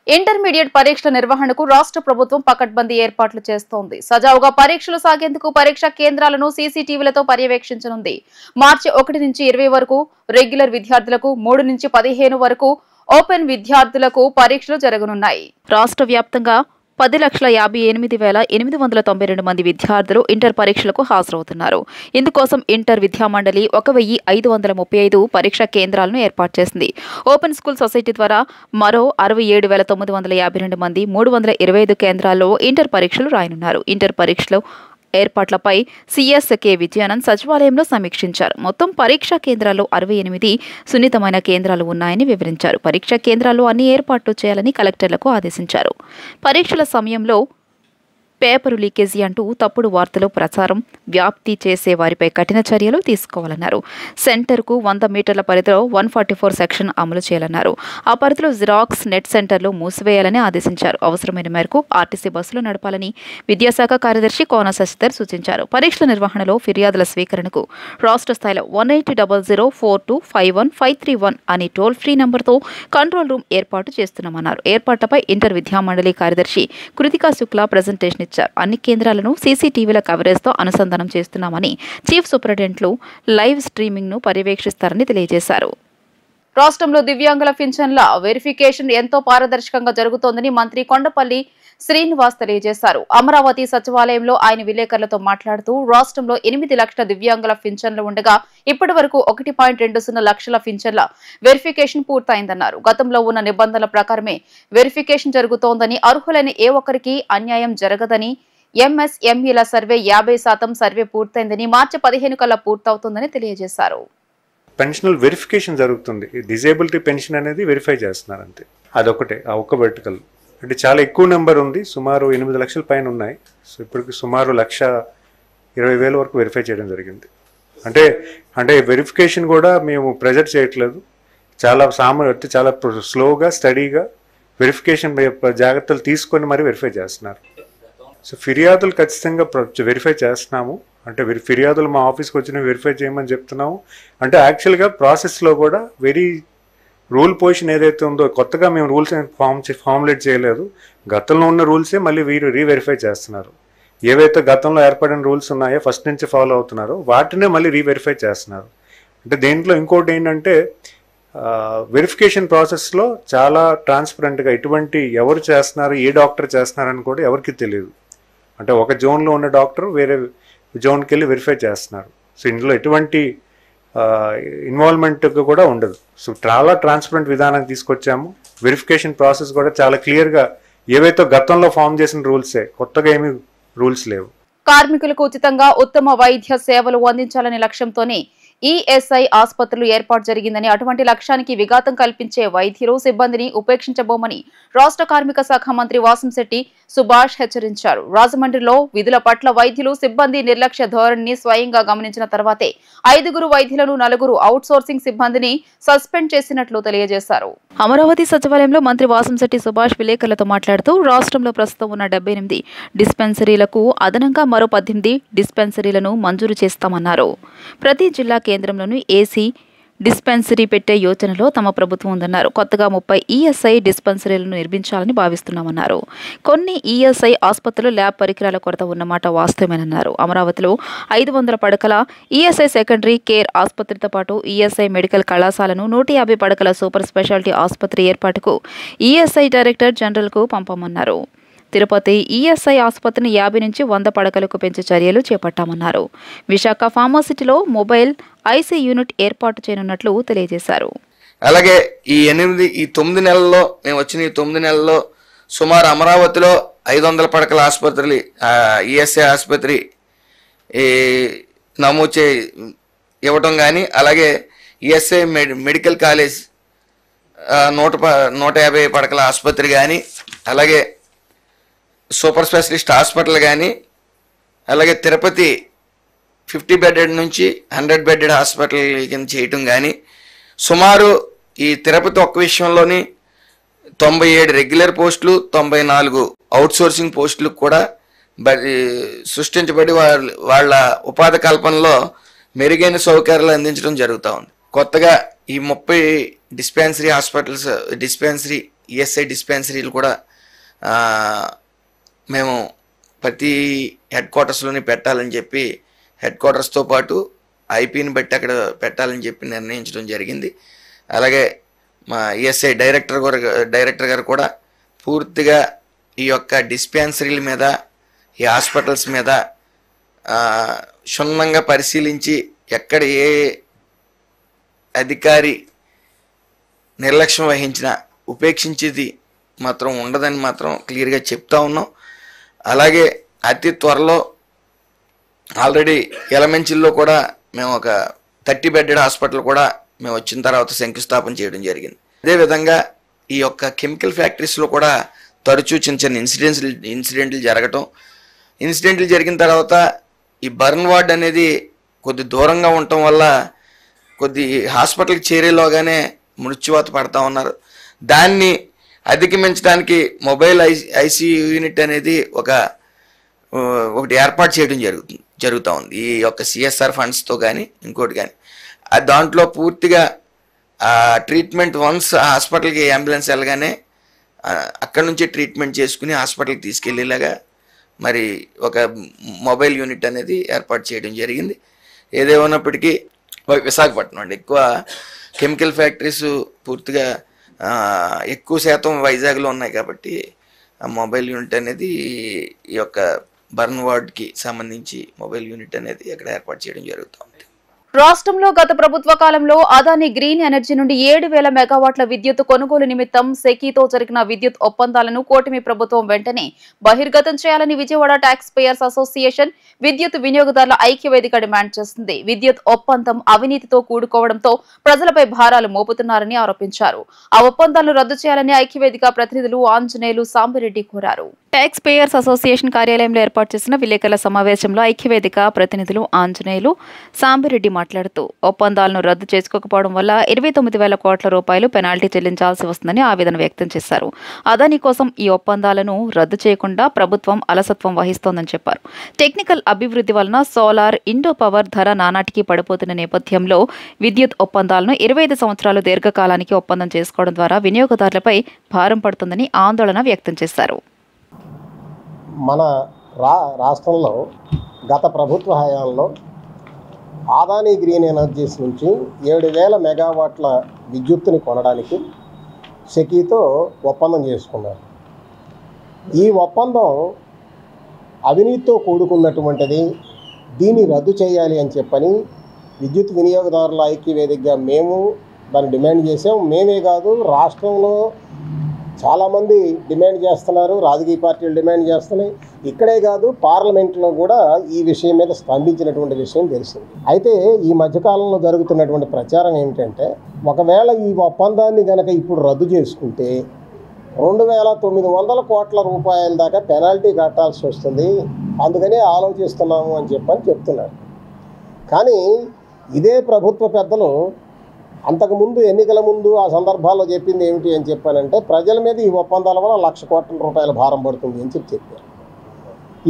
ఇంటర్మీడియట్ పరీక్షల నిర్వహణకు రాష్ట్ర ప్రభుత్వం పకడ్బందీ ఏర్పాట్లు చేస్తోంది. సజావుగా పరీక్షలు సాగేందుకు పరీక్షా కేంద్రాలను సీసీటీవీలతో పర్యవేక్షించనుంది. మార్చి 1 నుంచి 20 వరకు రెగ్యులర్ విద్యార్థులకు, 3 నుంచి 15 వరకు ఓపెన్ విద్యార్థులకు పరీక్షలు జరగనున్నాయి. రాష్ట్ర వ్యాప్తంగా 10,58,892 మంది విద్యార్థులు ఇంటర్ పరీక్షలకు హాజరవుతున్నారు. ఇందుకోసం ఇంటర్ విద్యామండలి 1,535 పరీక్షా కేంద్రాలను ఏర్పాటు చేసింది. ఓపెన్ స్కూల్ సొసైటీ ద్వారా మరో 67,952 మంది 325 కేంద్రాల్లో ఇంటర్ పరీక్షలు రాయనున్నారు. ఇంటర్ పరీక్షలు ఏర్పాట్లపై సీఎస్ కె విజయానంద్ సచివాలయంలో సమీక్షించారు. మొత్తం పరీక్షా కేంద్రాల్లో 68 సున్నితమైన కేంద్రాలు ఉన్నాయని వివరించారు. పరీక్షా కేంద్రాల్లో అన్ని ఏర్పాట్లు చేయాలని కలెక్టర్లకు ఆదేశించారు. పరీక్షల సమయంలో పేపరు లీకేజీ అంటూ తప్పుడు వార్తలు ప్రచారం వ్యాప్తి చేసే వారిపై కఠిన చర్యలు తీసుకోవాలన్నారు. సెంటర్కు 100 మీటర్ల పరిధిలో 144 సెక్షన్ అమలు చేయాలన్నారు. ఆ పరిధిలో జిరాక్స్, నెట్ సెంటర్లు మూసివేయాలని ఆదేశించారు. అవసరమైన మేరకు ఆర్టీసీ బస్సులు నడపాలని విద్యాశాఖ కార్యదర్శి కోన శశిధర్ సూచించారు. పరీక్షల నిర్వహణలో ఫిర్యాదుల స్వీకరణకు రాష్ట్ర స్థాయిలో 180042251531 అనే టోల్ ఫ్రీ నంబర్తో కంట్రోల్ రూమ్ ఏర్పాటు చేస్తున్నామన్నారు. ఏర్పాట్లపై ఇంటర్ విద్యామండలి కార్యదర్శి కృతికా శుక్లా ప్రజెంటేషన్ ఇచ్చారు. అన్ని కేంద్రాలను సీసీటీవీల కవరేజ్తో అనుసంధానం చేస్తున్నామని చీఫ్ సూపరింటెండెంట్లు లైవ్ స్ట్రీమింగ్ ను పర్యవేక్షిస్తారని తెలియజేశారు. రాష్ట్రంలో దివ్యాంగుల పింఛన్ల వెరిఫికేషన్ ఎంతో పారదర్శకంగా జరుగుతోందని మంత్రి కొండపల్లి శ్రీనివాస్ తెలియజేశారు. అమరావతి సచివాలయంలో ఆయన విలేకరులతో మాట్లాడుతూ రాష్ట్రంలో 8 లక్షల దివ్యాంగుల పింఛన్లు ఉండగా ఇప్పటి వరకు 1.20 లక్షల పింఛన్ల వెరిఫికేషన్ పూర్తయిందన్నారు. గతంలో ఉన్న నిబంధనల ప్రకారమే వెరిఫికేషన్ జరుగుతోందని, అర్హులైన ఏ ఒక్కరికి అన్యాయం జరగదని, ఎంఎస్ఎంఈల సర్వే 50% సర్వే పూర్తయిందని, మార్చి 15 కల్లా పూర్తవుతుందని తెలియజేశారు. పెన్షనల్ వెరిఫికేషన్ జరుగుతుంది. డిజేబిలిటీ పెన్షన్ అనేది వెరిఫై చేస్తున్నారు అంతే. అదొకటే, ఆ ఒక్క వెర్టికల్ అంటే చాలా ఎక్కువ నెంబర్ ఉంది. సుమారు 8 లక్షల పైన ఉన్నాయి. సో ఇప్పటికి సుమారు 1,20,000 వరకు వెరిఫై చేయడం జరిగింది. అంటే వెరిఫికేషన్ కూడా మేము ప్రెజర్ చేయట్లేదు. చాలా చాలా స్లోగా స్టడీగా వెరిఫికేషన్ జాగ్రత్తలు తీసుకొని మరి వెరిఫై చేస్తున్నారు. సో ఫిర్యాదులు ఖచ్చితంగా వెరిఫై చేస్తున్నాము. అంటే ఫిర్యాదులు మా ఆఫీస్కి వచ్చినవి వెరిఫై చేయమని చెప్తున్నాము. అంటే యాక్చువల్గా ప్రాసెస్లో కూడా వెరీ రూల్ పొజిషన్ ఏదైతే ఉందో కొత్తగా మేము రూల్స్ ఫార్ములేట్ చేయలేదు. గతంలో ఉన్న రూల్సే మళ్ళీ వీరు రీవెరిఫై చేస్తున్నారు. ఏవైతే గతంలో ఏర్పడిన రూల్స్ ఉన్నాయో ఫస్ట్ నుంచి ఫాలో అవుతున్నారో వాటినే మళ్ళీ రీవెరిఫై చేస్తున్నారు. అంటే దేంట్లో ఇంకోటి ఏంటంటే వెరిఫికేషన్ ప్రాసెస్లో చాలా ట్రాన్స్పరెంట్గా ఎటువంటి ఎవరు చేస్తున్నారు, ఏ డాక్టర్ చేస్తున్నారని కూడా ఎవరికి తెలియదు. అంటే ఒక జోన్లో ఉన్న డాక్టర్ వేరే జోన్కి వెళ్ళి వెరిఫై చేస్తున్నారు. సో ఇందులో ఎటువంటి ఇన్వాల్వ్మెంట్ కూడా ఉండదు. సో చాలా ట్రాన్స్పరెంట్ విధానాన్ని తీసుకొచ్చాము. వెరిఫికేషన్ ప్రాసెస్ కూడా చాలా క్లియర్గా ఏవైతే గతంలో ఫామ్ చేసిన రూల్సే, కొత్తగా ఏమీ రూల్స్ లేవు. కార్మికులకు ఉచితంగా ఉత్తమ వైద్య సేవలు అందించాలనే లక్ష్యంతోనే ఈఎస్ఐ ఆసుపత్రులు ఏర్పాటు జరిగిందని, అటువంటి లక్ష్యానికి విఘాతం కల్పించే వైద్యులు, సిబ్బందిని ఉపేక్షించబోమని రాష్ట్ర కార్మిక శాఖ మంత్రి వాసంశెట్టి సుభాష్ హెచ్చరించారు. రాజమండ్రిలో విధుల పట్ల వైద్యులు, సిబ్బంది నిర్లక్ష్య ధోరణిని స్వయంగా గమనించిన తర్వాతే 5 వైద్యులను, 4 అవుట్సోర్సింగ్ సిబ్బందిని సస్పెండ్ చేసినట్లు తెలియజేశారు. అమరావతి సచివాలయంలో మంత్రి వాసంశెట్టి సుభాష్ విలేకరులతో మాట్లాడుతూ రాష్ట్రంలో ప్రస్తుతం ఉన్న 78 డిస్పెన్సరీలకు అదనంగా మరో 18 డిస్పెన్సరీలను మంజూరు చేస్తామన్నారు. ప్రతి జిల్లా కేంద్రంలోనూ ఏసీ డిస్పెన్సరీ పెట్టే యోచనలో తమ ప్రభుత్వం ఉందన్నారు. కొత్తగా 30 ఈఎస్ఐ డిస్పెన్సరీలను నిర్మించాలని భావిస్తున్నామన్నారు. కొన్ని ఈఎస్ఐ ఆసుపత్రులు ల్యాబ్ పరికరాల కొరత ఉన్నమాట వాస్తవమేనన్నారు. అమరావతిలో 500 పడకల ఈఎస్ఐ సెకండరీ కేర్ ఆసుపత్రితో పాటు ఈఎస్ఐ మెడికల్ కళాశాలను, 150 పడకల సూపర్ స్పెషాలిటీ ఆసుపత్రి ఏర్పాటుకు ఈఎస్ఐ డైరెక్టర్ జనరల్కు పంపమన్నారు. తిరుపతి ఈఎస్ఐ ఆసుపత్రిని 50 నుంచి 100 పడకలకు పెంచే చర్యలు చేపట్టామన్నారు. విశాఖ ఫార్మాసిటీలో మొబైల్ ఐసీ యూనిట్ ఏర్పాటు చేయనున్నట్లు తెలియజేశారు. అలాగే ఈ 9 నెలల్లో మేము వచ్చిన ఈ 9 నెలల్లో సుమారు అమరావతిలో 500 పడకల ఆసుపత్రి ఈఎస్ఐ ఆసుపత్రి నమోదు ఇవ్వటం కానీ, అలాగే ఈఎస్ఐ మెడికల్ కాలేజ్ 150 పడకల ఆసుపత్రి కానీ, అలాగే సూపర్ స్పెషలిస్ట్ హాస్పిటల్ కానీ, అలాగే తిరుపతి 50 బెడెడ్ నుంచి 100 బెడెడ్ హాస్పిటల్ కింద చేయటం కానీ, సుమారు ఈ తిరుపతి ఒక్క విషయంలోని 97 రెగ్యులర్ పోస్టులు, 94 అవుట్సోర్సింగ్ పోస్టులు కూడా సృష్టించబడి వాళ్ళ ఉపాధి కల్పనలో మెరుగైన సౌకర్యాలు అందించడం జరుగుతూ ఉంది. కొత్తగా ఈ 30 డిస్పెన్సరీ ఈఎస్ఐ డిస్పెన్సరీలు కూడా మేము ప్రతి హెడ్ క్వార్టర్స్లోని పెట్టాలని చెప్పి, హెడ్ క్వార్టర్స్తో పాటు ఐపీని బట్టి అక్కడ పెట్టాలని చెప్పి నిర్ణయించడం జరిగింది. అలాగే మా ఈఎస్ఐ డైరెక్టర్ గారు కూడా పూర్తిగా ఈ యొక్క డిస్పెన్సరీల మీద, ఈ హాస్పిటల్స్ మీద క్షుణ్ణంగా పరిశీలించి ఎక్కడ ఏ అధికారి నిర్లక్ష్యం వహించినా ఉపేక్షించేది మాత్రం ఉండదని మాత్రం క్లియర్గా చెప్తా ఉన్నాం. అలాగే అతి త్వరలో ఆల్రెడీ ఎలమెంచిల్లో కూడా మేము ఒక 30 బెడెడ్ హాస్పిటల్ కూడా మేము వచ్చిన తర్వాత శంకుస్థాపన చేయడం జరిగింది. అదేవిధంగా ఈ యొక్క కెమికల్ ఫ్యాక్టరీస్లో కూడా తరచూ చిన్న ఇన్సిడెంట్లు జరిగిన తర్వాత ఈ బర్న్ వార్డ్ అనేది కొద్ది దూరంగా ఉండటం వల్ల కొద్ది హాస్పిటల్కి చేరేలోగానే మృత్యువాత పడతా ఉన్నారు. దాన్ని అధిగమించడానికి మొబైల్ ఐసీయూ యూనిట్ అనేది ఒకటి ఏర్పాటు చేయడం జరుగుతూ ఉంది. ఈ యొక్క సిఎస్ఆర్ ఫండ్స్తో కానీ ఇంకోటి కానీ దాంట్లో పూర్తిగా ట్రీట్మెంట్ వన్స్ హాస్పిటల్కి అంబులెన్స్ వెళ్ళగానే అక్కడ నుంచి ట్రీట్మెంట్ చేసుకుని హాస్పిటల్కి తీసుకెళ్ళేలాగా మరి ఒక మొబైల్ యూనిట్ అనేది ఏర్పాటు చేయడం జరిగింది. ఏదేమన్నప్పటికీ విశాఖపట్నం అండి ఎక్కువ కెమికల్ ఫ్యాక్టరీస్ పూర్తిగా ఎక్కువ శాతం వైజాగ్లో ఉన్నాయి కాబట్టి ఆ మొబైల్ యూనిట్ అనేది ఈ యొక్క బర్న్ వార్డ్కి సంబంధించి మొబైల్ యూనిట్ అనేది అక్కడ ఏర్పాటు చేయడం జరుగుతుంది. రాష్ట్రంలో గత ప్రభుత్వ కాలంలో అదానీ గ్రీన్ ఎనర్జీ నుండి 7,000 మెగావాట్ల విద్యుత్ కొనుగోలు నిమిత్తం సెకీతో జరిగిన విద్యుత్ ఒప్పందాలను కూటమి ప్రభుత్వం వెంటనే బహిర్గతం చేయాలని విజయవాడ ట్యాక్స్ పేయర్స్ అసోసియేషన్ విద్యుత్ వినియోగదారుల ఐక్యవేదిక డిమాండ్ చేస్తుంది. విద్యుత్ ఒప్పందం అవినీతితో కూడుకోవడంతో ప్రజలపై భారాలు మోపుతున్నారని ఆరోపించారు. ఆ ఒప్పందాలను రద్దు చేయాలని ఐక్యవేదిక ప్రతినిధులు ఆంజనేయులు, సాంబిరెడ్డి కోరారు. ట్యాక్స్ పేయర్స్ అసోసియేషన్ కార్యాలయంలో ఏర్పాటు చేసిన విలేకరుల సమావేశంలో ఐక్యవేదిక ప్రతినిధులు ఆంజనేయులు, సాంబిరెడ్డి మాట్లాడుతూ ఒప్పందాలను రద్దు చేసుకోకపోవడం వల్ల 29,000 కోట్ల రూపాయలు పెనాల్టీ చెల్లించాల్సి వస్తుందని ఆవేదన వ్యక్తం చేశారు. అదానీ కోసం ఈ ఒప్పందాలను రద్దు చేయకుండా ప్రభుత్వం అలసత్వం వహిస్తోందని చెప్పారు. టెక్నికల్ అభివృద్ధి వలన సోలార్, ఇండో పవర్ ధర నానాటికి పడిపోతున్న నేపథ్యంలో విద్యుత్ ఒప్పందాలను 25 సంవత్సరాలు దీర్ఘకాలానికి ఒప్పందం చేసుకోవడం ద్వారా వినియోగదారులపై భారం పడుతుందని ఆందోళన వ్యక్తం చేశారు. మన రాష్ట్రంలో గత ప్రభుత్వ హయాంలో అదానీ గ్రీన్ ఎనర్జీస్ నుంచి 7,000 మెగావాట్ల విద్యుత్తుని కొనడానికి సెకీతో ఒప్పందం చేసుకున్నారు. ఈ ఒప్పందం అవినీతితో కూడుకున్నటువంటిది, దీన్ని రద్దు చేయాలి అని చెప్పని విద్యుత్ వినియోగదారుల ఐక్యవేదికగా మేము దాన్ని డిమాండ్ చేసాం. మేమే కాదు, రాష్ట్రంలో చాలామంది డిమాండ్ చేస్తున్నారు, రాజకీయ పార్టీలు డిమాండ్ చేస్తున్నాయి. ఇక్కడే కాదు, పార్లమెంట్లో కూడా ఈ విషయం మీద స్పందించినటువంటి విషయం తెలిసింది. అయితే ఈ మధ్యకాలంలో జరుగుతున్నటువంటి ప్రచారం ఏమిటంటే, ఒకవేళ ఈ ఒప్పందాన్ని కనుక ఇప్పుడు రద్దు చేసుకుంటే 2,900 కోట్ల రూపాయల దాకా పెనాల్టీ కట్టాల్సి వస్తుంది, అందుకనే ఆలోచిస్తున్నాము అని చెప్తున్నారు. కానీ ఇదే ప్రభుత్వ పెద్దలు అంతకుముందు ఎన్నికల ముందు ఆ సందర్భాల్లో చెప్పింది ఏమిటి అని చెప్పానంటే, ప్రజల మీద ఈ ఒప్పందాల వల్ల 1,00,000 కోట్ల రూపాయల భారం పడుతుంది అని చెప్పారు.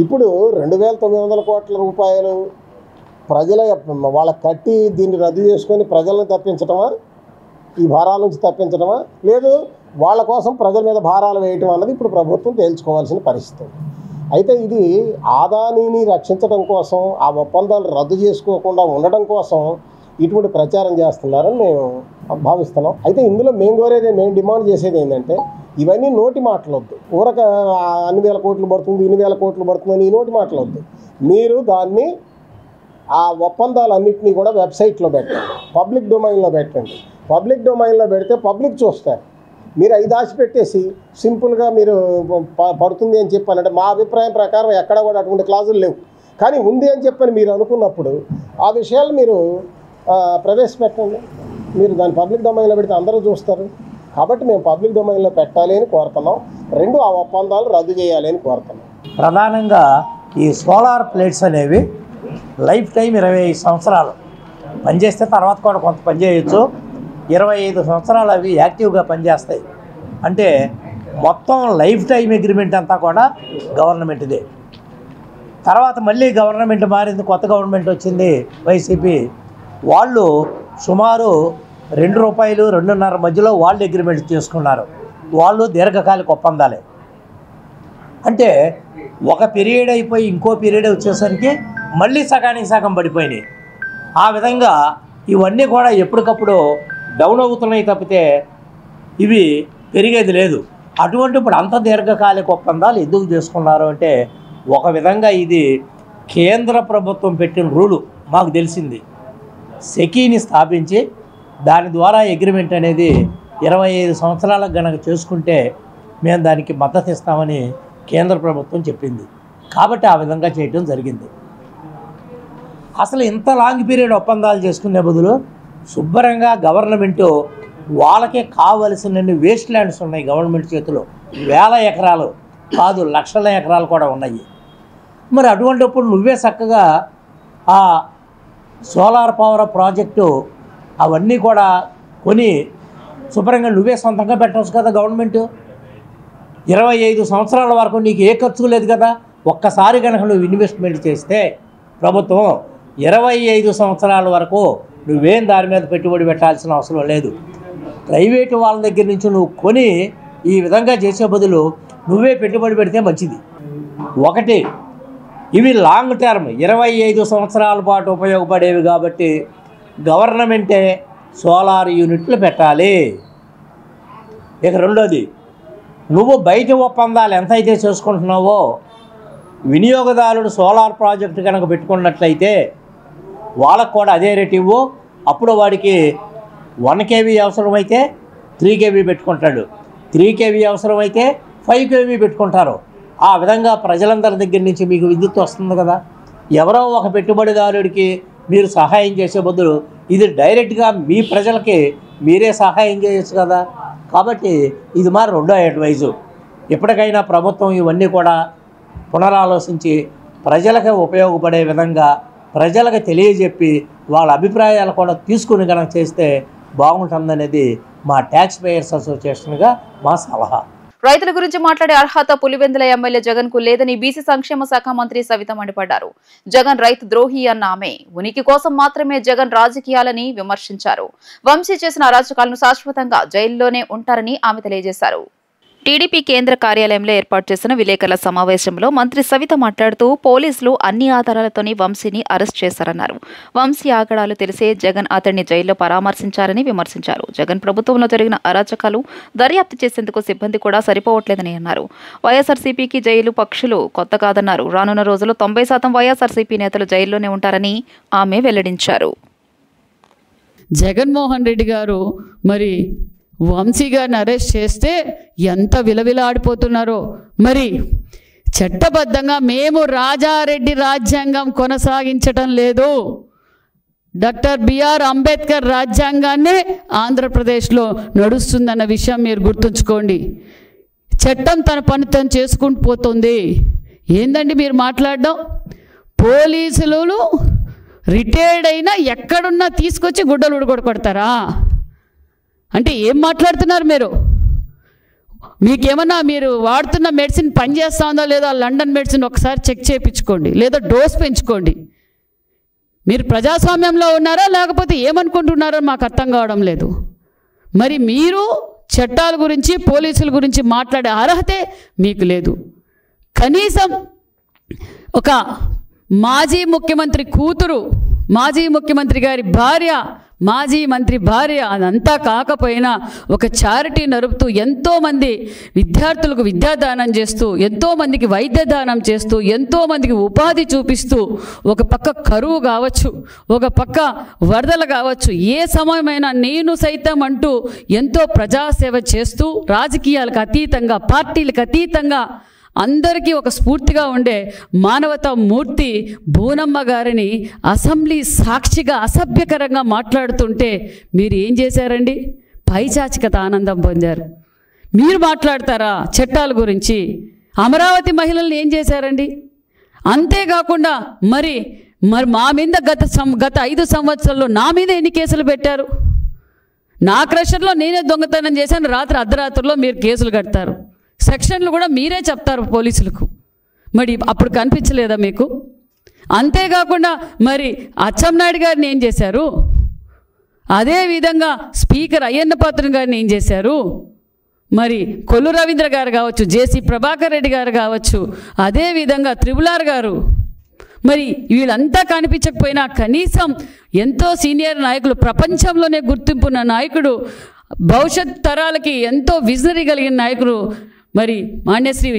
ఇప్పుడు 2,900 కోట్ల రూపాయలు ప్రజల వాళ్ళకి కట్టి దీన్ని రద్దు చేసుకొని ప్రజలను తప్పించడమా, ఈ భారాల నుంచి తప్పించడమా, లేదు వాళ్ళ కోసం ప్రజల మీద భారాలు వేయటం అన్నది ఇప్పుడు ప్రభుత్వం తేల్చుకోవాల్సిన పరిస్థితి. అయితే ఇది అదానీని రక్షించడం కోసం, ఆ ఒప్పందాలు రద్దు చేసుకోకుండా ఉండడం కోసం ఇటువంటి ప్రచారం చేస్తున్నారని మేము భావిస్తున్నాం. అయితే ఇందులో మేము డిమాండ్ చేసేది ఏంటంటే, ఇవన్నీ నోటి మాటలొద్దు. ఊరక అన్ని వేల కోట్లు పడుతుంది, 2,000 కోట్లు పడుతుందని ఈ నోటి మాటలొద్దు. మీరు దాన్ని ఆ ఒప్పందాలన్నింటినీ కూడా వెబ్సైట్లో పెట్టండి, పబ్లిక్ డొమైన్లో పెట్టండి. పబ్లిక్ డొమైన్లో పెడితే పబ్లిక్ చూస్తారు. మీరు అవి దాచిపెట్టేసి సింపుల్గా మీరు పడుతుంది అని చెప్పానంటే మా అభిప్రాయం ప్రకారం ఎక్కడ కూడా అటువంటి క్లాజులు లేవు. కానీ ఉంది అని చెప్పని మీరు అనుకున్నప్పుడు ఆ విషయాలు మీరు ప్రవేశపెట్టండి. మీరు దాన్ని పబ్లిక్ డొమైన్లో పెడితే అందరూ చూస్తారు. కాబట్టి మేము పబ్లిక్ డొమైన్లో పెట్టాలి అని కోరుతున్నాం. రెండు, ఆ ఒప్పందాలు రద్దు చేయాలి అని కోరుతున్నాం. ప్రధానంగా ఈ సోలార్ ప్లేట్స్ అనేవి లైఫ్ టైం 25 సంవత్సరాలు పనిచేస్తే తర్వాత కూడా కొంత పనిచేయచ్చు. 25 సంవత్సరాలు అవి యాక్టివ్గా పనిచేస్తాయి. అంటే మొత్తం లైఫ్ టైం అగ్రిమెంట్ అంతా కూడా గవర్నమెంట్దే. తర్వాత మళ్ళీ గవర్నమెంట్ మారింది, కొత్త గవర్నమెంట్ వచ్చింది వైసీపీ. వాళ్ళు సుమారు ₹2, ₹2.5 మధ్యలో వాళ్ళు అగ్రిమెంట్ చేసుకున్నారు. వాళ్ళు దీర్ఘకాలిక ఒప్పందాలే. అంటే ఒక పీరియడ్ అయిపోయి ఇంకో పీరియడ్ వచ్చేసరికి మళ్ళీ సగానికి సగం పడిపోయినాయి. ఆ విధంగా ఇవన్నీ కూడా ఎప్పటికప్పుడు డౌన్ అవుతున్నాయి తప్పితే ఇవి పెరిగేది లేదు. అటువంటి ఇప్పుడు అంత దీర్ఘకాలిక ఒప్పందాలు ఎందుకు చేసుకున్నారు అంటే ఒక విధంగా ఇది కేంద్ర ప్రభుత్వం పెట్టిన రూలు మాకు తెలిసింది. సెకీని స్థాపించి దాని ద్వారా అగ్రిమెంట్ అనేది 25 సంవత్సరాలకు గనక చేసుకుంటే మేము దానికి మద్దతు ఇస్తామని కేంద్ర ప్రభుత్వం చెప్పింది. కాబట్టి ఆ విధంగా చేయటం జరిగింది. అసలు ఇంత లాంగ్ పీరియడ్ ఒప్పందాలు చేసుకునే బదులు శుభ్రంగా గవర్నమెంటు వాళ్ళకే కావలసినన్ని వేస్ట్ ల్యాండ్స్ ఉన్నాయి గవర్నమెంట్ చేతిలో. 1000 ఎకరాలు కాదు, లక్షల ఎకరాలు కూడా ఉన్నాయి. మరి అటువంటిప్పుడు నువ్వే చక్కగా ఆ సోలార్ పవర్ ప్రాజెక్టు అవన్నీ కూడా కొని శుభ్రంగా నువ్వే సొంతంగా పెట్టవచ్చు కదా. గవర్నమెంటు 25 సంవత్సరాల వరకు నీకు ఏ ఖర్చు లేదు కదా. ఒక్కసారి కనుక నువ్వు ఇన్వెస్ట్మెంట్ చేస్తే ప్రభుత్వం 25 సంవత్సరాల వరకు నువ్వేం దాని మీద పెట్టుబడి పెట్టాల్సిన అవసరం లేదు. ప్రైవేటు వాళ్ళ దగ్గర నుంచి నువ్వు కొని ఈ విధంగా చేసే బదులు నువ్వే పెట్టుబడి పెడితే మంచిది. ఒకటి, ఇవి లాంగ్ టర్మ్ 25 సంవత్సరాల పాటు ఉపయోగపడేవి కాబట్టి గవర్నమెంటే సోలార్ యూనిట్లు పెట్టాలి. ఇక రెండోది, నువ్వు బయట ఒప్పందాలు ఎంతైతే చేసుకుంటున్నావో వినియోగదారుడు సోలార్ ప్రాజెక్టు కనుక పెట్టుకున్నట్లయితే వాళ్ళకు కూడా అదే రేట్ ఇవ్వు. అప్పుడు వాడికి 1 kV అవసరమైతే 3 kV పెట్టుకుంటాడు, 3 kV అవసరమైతే 5 kV పెట్టుకుంటారు. ఆ విధంగా ప్రజలందరి దగ్గర నుంచి మీకు విద్యుత్ వస్తుంది కదా. ఎవరో ఒక పెట్టుబడిదారుడికి మీరు సహాయం చేసే బదులు ఇది డైరెక్ట్గా మీ ప్రజలకి మీరే సహాయం చేయొచ్చు కదా. కాబట్టి ఇది మా రెండో అడ్వైజు. ఎప్పటికైనా ప్రభుత్వం ఇవన్నీ కూడా పునరాలోచించి ప్రజలకి ఉపయోగపడే విధంగా ప్రజలకు తెలియజెప్పి వాళ్ళ అభిప్రాయాలు కూడా తీసుకుని కనుక చేస్తే బాగుంటుందనేది మా ట్యాక్స్ పేయర్స్ అసోసియేషన్గా మా సలహా. రైతుల గురించి మాట్లాడే అర్హత పులివెందుల ఎమ్మెల్యే జగన్ కు లేదని బీసీ సంక్షేమ శాఖ మంత్రి సవిత మండిపడ్డారు. జగన్ రైతు ద్రోహి అన్న ఆమె ఉనికి కోసం మాత్రమే జగన్ రాజకీయాలని విమర్శించారు. వంశీ చేసిన అరాచకాలను శాశ్వతంగా జైల్లోనే ఉంటారని ఆమె తెలియజేశారు. టీడీపీ కేంద్ర కార్యాలయంలో ఏర్పాటు చేసిన విలేకరుల సమావేశంలో మంత్రి సవిత మాట్లాడుతూ పోలీసులు అన్ని ఆధారాలతోనే వంశీని అరెస్ట్ చేశారన్నారు. వంశీ ఆగడాలు తెలిసే జగన్ అతడిని జైల్లో పరామర్శించారని విమర్శించారు. జగన్ ప్రభుత్వంలో జరిగిన అరాచకాలు దర్యాప్తు చేసేందుకు సిబ్బంది కూడా సరిపోవట్లేదని అన్నారు. వైఎస్ఆర్సీపీకి జైలు పక్షులు కొత్త కాదన్నారు. రానున్న రోజుల్లో 90% వైఎస్ఆర్సీపీ నేతలు జైల్లోనే ఉంటారని ఆమె వెల్లడించారు. జగన్మోహన్ రెడ్డి గారు మరి వంశీ గారిని అరెస్ట్ చేస్తే ఎంత విలవిలాడిపోతున్నారో. మరి చట్టబద్ధంగా మేము రాజారెడ్డి రాజ్యాంగం కొనసాగించటం లేదు, డాక్టర్ బిఆర్ అంబేద్కర్ రాజ్యాంగాన్నే ఆంధ్రప్రదేశ్లో నడుస్తుందన్న విషయం మీరు గుర్తుంచుకోండి. చట్టం తన పని తను చేసుకుంటూ పోతుంది. ఏందండి మీరు మాట్లాడడం? పోలీసులు రిటైర్డ్ అయినా ఎక్కడున్నా తీసుకొచ్చి గుడ్డలు ఉడగొడతారా అంటే ఏం మాట్లాడుతున్నారు మీరు? మీకేమన్నా మీరు వాడుతున్న మెడిసిన్ పనిచేస్తూ ఉందో లేదో లండన్ మెడిసిన్ ఒకసారి చెక్ చేయించుకోండి, లేదా డోస్ పెంచుకోండి. మీరు ప్రజాస్వామ్యంలో ఉన్నారా లేకపోతే ఏమనుకుంటున్నారో మాకు అర్థం కావడం లేదు. మరి మీరు చట్టాల గురించి పోలీసుల గురించి మాట్లాడే అర్హతే మీకు లేదు. కనీసం ఒక మాజీ ముఖ్యమంత్రి కూతురు, మాజీ ముఖ్యమంత్రి గారి భార్య మాజీ మంత్రి భార్య, అదంతా కాకపోయినా ఒక చారిటీ నడుపుతూ ఎంతోమంది విద్యార్థులకు విద్యాదానం చేస్తూ, ఎంతోమందికి వైద్య దానం చేస్తూ, ఎంతోమందికి ఉపాధి చూపిస్తూ, ఒక పక్క కరువు కావచ్చు, ఒక పక్క వరదలు కావచ్చు, ఏ సమయమైనా నేను సైతం అంటూ ఎంతో ప్రజాసేవ చేస్తూ, రాజకీయాలకు అతీతంగా, పార్టీలకు అతీతంగా అందరికీ ఒక స్ఫూర్తిగా ఉండే మానవతా మూర్తి బూనమ్మ గారిని అసెంబ్లీ సాక్షిగా అసభ్యకరంగా మాట్లాడుతుంటే మీరు ఏం చేశారండి? పైచాచికత ఆనందం పొందారు. మీరు మాట్లాడతారా చట్టాల గురించి? అమరావతి మహిళల్ని ఏం చేశారండి? అంతేకాకుండా మరి మా మీద గత 5 సంవత్సరాల్లో నా మీద ఎన్ని కేసులు పెట్టారు? నా క్రషర్లో నేనే దొంగతనం చేశాను, రాత్రి అర్ధరాత్రిలో మీరు కేసులు కడతారు, సెక్షన్లు కూడా మీరే చెప్తారు పోలీసులకు. మరి అప్పుడు కనిపించలేదా మీకు? అంతేకాకుండా మరి అచ్చెన్నాయుడు గారిని ఏం చేశారు? అదేవిధంగా స్పీకర్ అయ్యన్న పాత్రుడు గారిని ఏం చేశారు? మరి కొల్లు రవీంద్ర గారు కావచ్చు, జేసీ ప్రభాకర్ రెడ్డి గారు కావచ్చు, అదేవిధంగా త్రిపులార్ గారు, మరి వీళ్ళంతా కనిపించకపోయినా కనీసం ఎంతో సీనియర్ నాయకులు, ప్రపంచంలోనే గుర్తింపున్న నాయకుడు, భవిష్యత్ తరాలకి ఎంతో విజనరీ కలిగిన నాయకుడు మరి మాన్యశ్రీ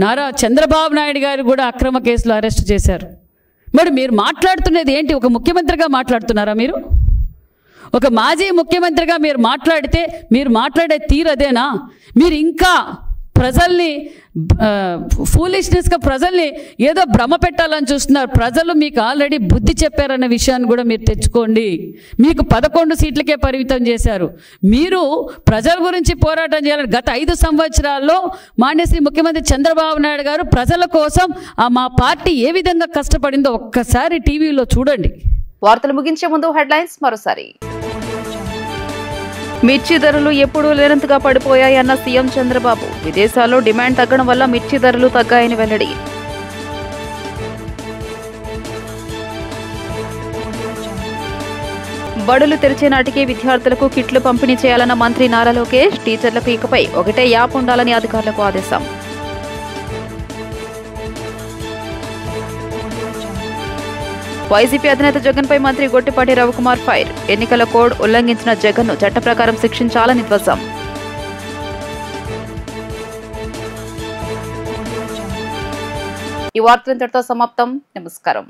నారా చంద్రబాబు నాయుడు గారు కూడా అక్రమ కేసులో అరెస్ట్ చేశారు. మరి మీరు మాట్లాడుతున్నది ఏంటి? ఒక ముఖ్యమంత్రిగా మాట్లాడుతున్నారా మీరు? ఒక మాజీ ముఖ్యమంత్రిగా మీరు మాట్లాడితే మీరు మాట్లాడే తీరదేనా? మీరు ఇంకా ప్రజల్ని ఫూలిష్నెస్గా ప్రజల్ని ఏదో భ్రమ పెట్టాలని చూస్తున్నారు. ప్రజలు మీకు ఆల్రెడీ బుద్ధి చెప్పారన్న విషయాన్ని కూడా మీరు తెచ్చుకోండి. మీకు 11 సీట్లకే పరిమితం చేశారు. మీరు ప్రజల గురించి పోరాటం చేయాలని గత 5 సంవత్సరాల్లో మాన్యశ్రీ ముఖ్యమంత్రి చంద్రబాబు నాయుడు గారు ప్రజల కోసం మా పార్టీ ఏ విధంగా కష్టపడిందో ఒక్కసారి టీవీలో చూడండి. వార్తలు ముగించే ముందు హెడ్లైన్స్ మరోసారి. మిర్చి ధరలు ఎప్పుడూ లేనంతగా పడిపోయాయన్న సీఎం చంద్రబాబు. విదేశాల్లో డిమాండ్ తగ్గడం వల్ల మిర్చి ధరలు తగ్గాయని వెల్లడి. బడులు తెరిచే నాటికి విద్యార్థులకు కిట్లు పంపిణీ చేయాలన్న మంత్రి నారా లోకేష్. టీచర్లకు ఇకపై ఒకటే యాప్ ఉండాలని అధికారులకు ఆదేశం. వైసీపీ అధినేత జగన్పై మంత్రి గొట్టిపాటి రవికుమార్ ఫైర్. ఎన్నికల కోడ్ ఉల్లంఘించిన జగన్ను చట్ట ప్రకారం శిక్షించాలని ధ్వజం. ఈ వార్తలు ఇంతటితో సమాప్తం. నమస్కారం.